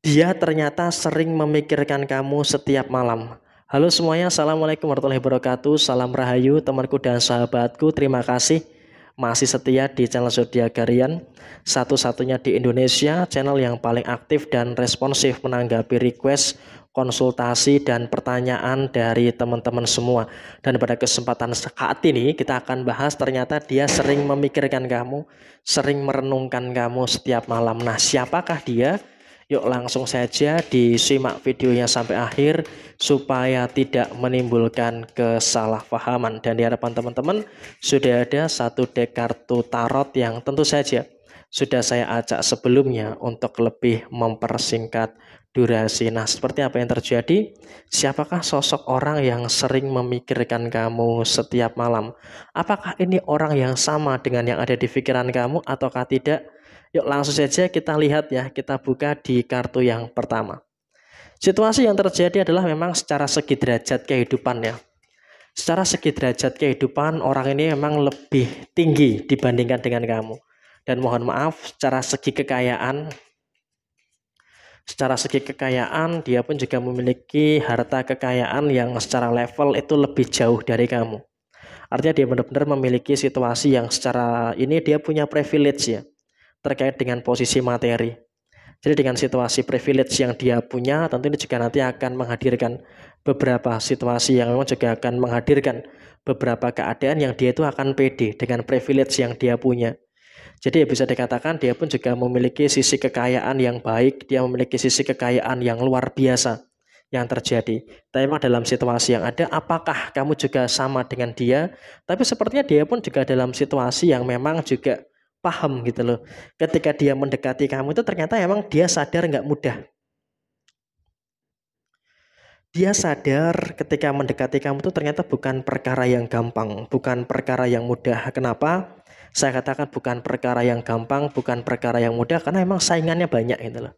Dia ternyata sering memikirkan kamu setiap malam. Halo semuanya, Assalamualaikum warahmatullahi wabarakatuh. Salam rahayu temanku dan sahabatku. Terima kasih masih setia di channel Zodiacarian, satu-satunya di Indonesia, channel yang paling aktif dan responsif menanggapi request, konsultasi, dan pertanyaan dari teman-teman semua. Dan pada kesempatan saat ini kita akan bahas ternyata dia sering memikirkan kamu, sering merenungkan kamu setiap malam. Nah, siapakah dia? Yuk langsung saja disimak videonya sampai akhir supaya tidak menimbulkan kesalahpahaman. Dan di hadapan teman-teman sudah ada satu deck kartu tarot yang tentu saja sudah saya acak sebelumnya untuk lebih mempersingkat durasi. Nah, seperti apa yang terjadi? Siapakah sosok orang yang sering memikirkan kamu setiap malam? Apakah ini orang yang sama dengan yang ada di pikiran kamu ataukah tidak? Yuk langsung saja kita lihat ya, kita buka di kartu yang pertama. Situasi yang terjadi adalah memang secara segi derajat kehidupan ya. Secara segi derajat kehidupan orang ini memang lebih tinggi dibandingkan dengan kamu. Dan mohon maaf, secara segi kekayaan dia pun juga memiliki harta kekayaan yang secara level itu lebih jauh dari kamu. Artinya dia benar-benar memiliki situasi yang secara ini dia punya privilege ya, terkait dengan posisi materi. Jadi dengan situasi privilege yang dia punya, tentu ini juga nanti akan menghadirkan beberapa situasi yang memang juga akan menghadirkan beberapa keadaan yang dia itu akan pede dengan privilege yang dia punya. Jadi ya bisa dikatakan dia pun juga memiliki sisi kekayaan yang baik, dia memiliki sisi kekayaan yang luar biasa yang terjadi. Tapi memang dalam situasi yang ada, apakah kamu juga sama dengan dia? Tapi sepertinya dia pun juga dalam situasi yang memang juga paham gitu loh. Ketika dia mendekati kamu itu ternyata emang dia sadar nggak mudah. Dia sadar ketika mendekati kamu itu ternyata bukan perkara yang gampang, bukan perkara yang mudah. Kenapa? Saya katakan bukan perkara yang gampang, bukan perkara yang mudah karena emang saingannya banyak gitu loh.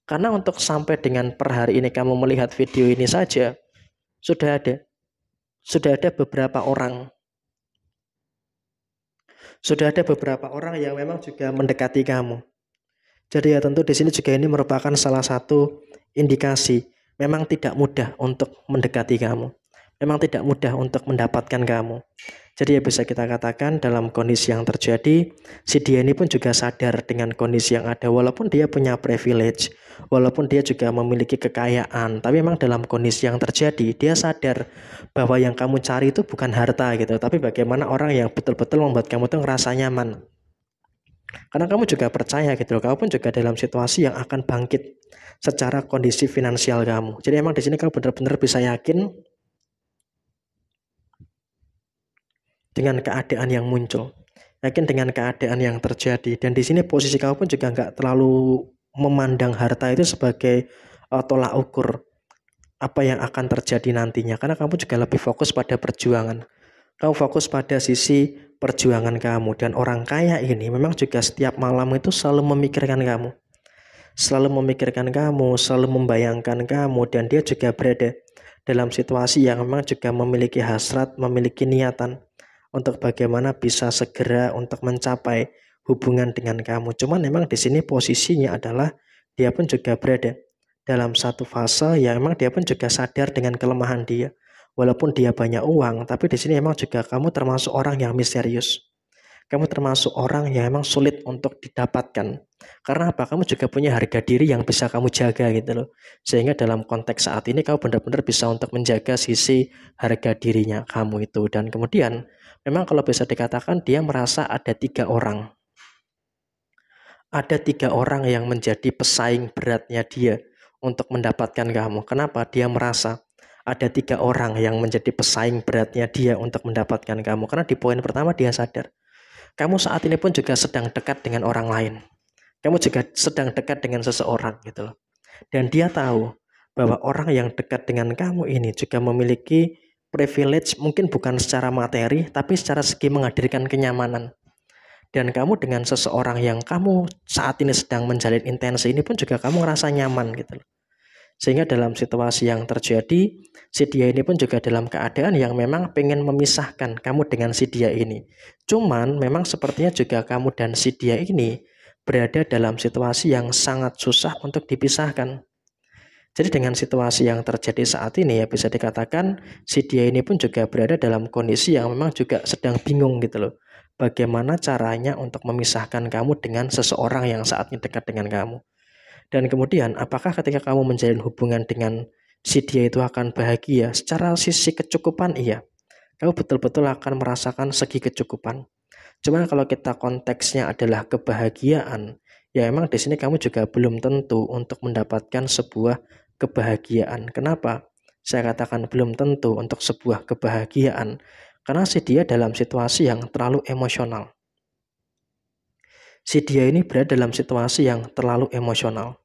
Karena untuk sampai dengan per hari ini kamu melihat video ini saja sudah ada beberapa orang. Sudah ada beberapa orang yang memang juga mendekati kamu. Jadi ya tentu di sini juga ini merupakan salah satu indikasi memang tidak mudah untuk mendekati kamu. Memang tidak mudah untuk mendapatkan kamu. Jadi ya bisa kita katakan dalam kondisi yang terjadi, si dia ini pun juga sadar dengan kondisi yang ada. Walaupun dia punya privilege, walaupun dia juga memiliki kekayaan, tapi memang dalam kondisi yang terjadi, dia sadar bahwa yang kamu cari itu bukan harta gitu, tapi bagaimana orang yang betul-betul membuat kamu tuh ngerasa nyaman. Karena kamu juga percaya gitu loh, kamu pun juga dalam situasi yang akan bangkit secara kondisi finansial kamu. Jadi emang di sini kamu benar-benar bisa yakin dengan keadaan yang muncul, yakin dengan keadaan yang terjadi. Dan di sini posisi kamu pun juga nggak terlalu memandang harta itu sebagai tolak ukur apa yang akan terjadi nantinya. Karena kamu juga lebih fokus pada perjuangan. Kamu fokus pada sisi perjuangan kamu. Dan orang kaya ini memang juga setiap malam itu selalu memikirkan kamu. Selalu memikirkan kamu, selalu membayangkan kamu. Dan dia juga berada dalam situasi yang memang juga memiliki hasrat, memiliki niatan untuk bagaimana bisa segera untuk mencapai hubungan dengan kamu. Cuman memang di sini posisinya adalah dia pun juga berada dalam satu fase yang memang dia pun juga sadar dengan kelemahan dia. Walaupun dia banyak uang, tapi di sini memang juga kamu termasuk orang yang misterius. Kamu termasuk orang yang memang sulit untuk didapatkan. Karena apa? Kamu juga punya harga diri yang bisa kamu jaga gitu loh. Sehingga dalam konteks saat ini kamu benar-benar bisa untuk menjaga sisi harga dirinya kamu itu. Dan kemudian memang kalau bisa dikatakan dia merasa ada 3 orang. Ada 3 orang yang menjadi pesaing beratnya dia untuk mendapatkan kamu. Kenapa? Dia merasa ada 3 orang yang menjadi pesaing beratnya dia untuk mendapatkan kamu. Karena di poin pertama dia sadar kamu saat ini pun juga sedang dekat dengan orang lain. Kamu juga sedang dekat dengan seseorang gitu loh. Dan dia tahu bahwa orang yang dekat dengan kamu ini juga memiliki privilege, mungkin bukan secara materi, tapi secara segi menghadirkan kenyamanan. Dan kamu dengan seseorang yang kamu saat ini sedang menjalin intensi ini pun juga kamu ngerasa nyaman gitu loh. Sehingga dalam situasi yang terjadi, si dia ini pun juga dalam keadaan yang memang pengen memisahkan kamu dengan si dia ini. Cuman memang sepertinya juga kamu dan si dia ini berada dalam situasi yang sangat susah untuk dipisahkan. Jadi dengan situasi yang terjadi saat ini ya bisa dikatakan si dia ini pun juga berada dalam kondisi yang memang juga sedang bingung gitu loh. Bagaimana caranya untuk memisahkan kamu dengan seseorang yang saat ini dekat dengan kamu. Dan kemudian apakah ketika kamu menjalin hubungan dengan si dia itu akan bahagia? Secara sisi kecukupan iya. Kamu betul-betul akan merasakan segi kecukupan. Cuman kalau kita konteksnya adalah kebahagiaan, ya emang di sini kamu juga belum tentu untuk mendapatkan sebuah kebahagiaan. Kenapa? Saya katakan belum tentu untuk sebuah kebahagiaan, karena si dia dalam situasi yang terlalu emosional. Si dia ini berada dalam situasi yang terlalu emosional.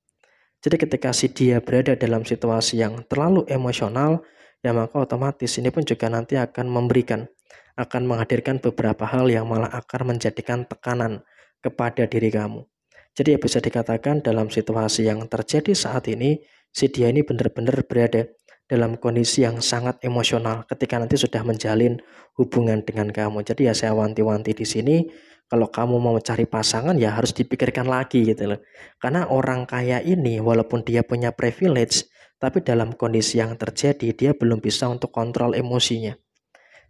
Jadi ketika si dia berada dalam situasi yang terlalu emosional, ya maka otomatis ini pun juga nanti akan menghadirkan beberapa hal yang malah akan menjadikan tekanan kepada diri kamu. Jadi ya bisa dikatakan dalam situasi yang terjadi saat ini, si dia ini benar-benar berada dalam kondisi yang sangat emosional ketika nanti sudah menjalin hubungan dengan kamu. Jadi ya saya wanti-wanti di sini, kalau kamu mau cari pasangan ya harus dipikirkan lagi gitu loh. Karena orang kaya ini walaupun dia punya privilege, tapi dalam kondisi yang terjadi dia belum bisa untuk kontrol emosinya.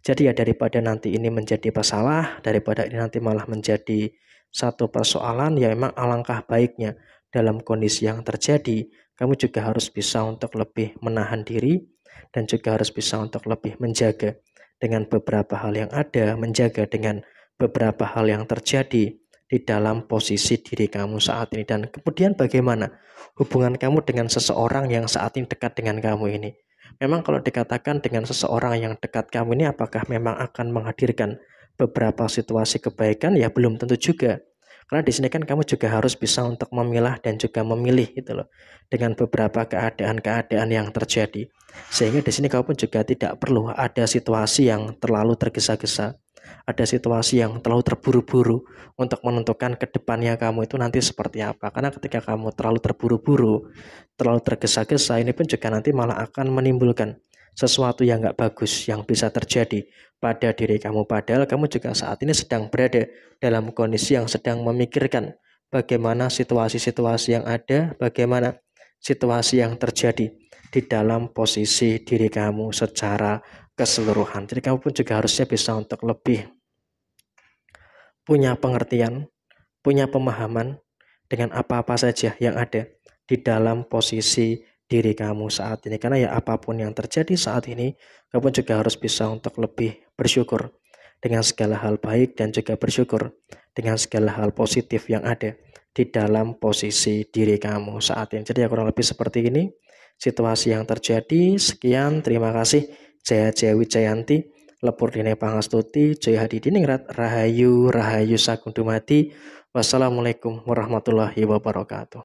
Jadi ya daripada nanti ini menjadi masalah, daripada ini nanti malah menjadi satu persoalan, ya memang alangkah baiknya dalam kondisi yang terjadi, kamu juga harus bisa untuk lebih menahan diri dan juga harus bisa untuk lebih menjaga dengan beberapa hal yang ada, menjaga dengan beberapa hal yang terjadi di dalam posisi diri kamu saat ini. Dan kemudian bagaimana hubungan kamu dengan seseorang yang saat ini dekat dengan kamu ini. Memang kalau dikatakan dengan seseorang yang dekat kamu ini apakah memang akan menghadirkan beberapa situasi kebaikan, ya belum tentu juga. Karena di sini kan kamu juga harus bisa untuk memilah dan juga memilih gitu loh dengan beberapa keadaan-keadaan yang terjadi. Sehingga di sini kamu pun juga tidak perlu ada situasi yang terlalu tergesa-gesa, ada situasi yang terlalu terburu-buru untuk menentukan ke depannya kamu itu nanti seperti apa. Karena ketika kamu terlalu terburu-buru, terlalu tergesa-gesa, ini pun juga nanti malah akan menimbulkan sesuatu yang nggak bagus yang bisa terjadi pada diri kamu. Padahal kamu juga saat ini sedang berada dalam kondisi yang sedang memikirkan bagaimana situasi-situasi yang ada, bagaimana situasi yang terjadi di dalam posisi diri kamu secara keseluruhan. Jadi kamu pun juga harusnya bisa untuk lebih punya pengertian, punya pemahaman dengan apa-apa saja yang ada di dalam posisi diri kamu saat ini. Karena ya apapun yang terjadi saat ini, kamu juga harus bisa untuk lebih bersyukur dengan segala hal baik dan juga bersyukur dengan segala hal positif yang ada di dalam posisi diri kamu saat ini. Jadi ya kurang lebih seperti ini situasi yang terjadi. Sekian, terima kasih. Jaya Jaya Wijayanti, Lepur Dene Pangastuti, Jaya Hadidiningrat, Rahayu Rahayu Sagung Dumadi. Wassalamualaikum warahmatullahi wabarakatuh.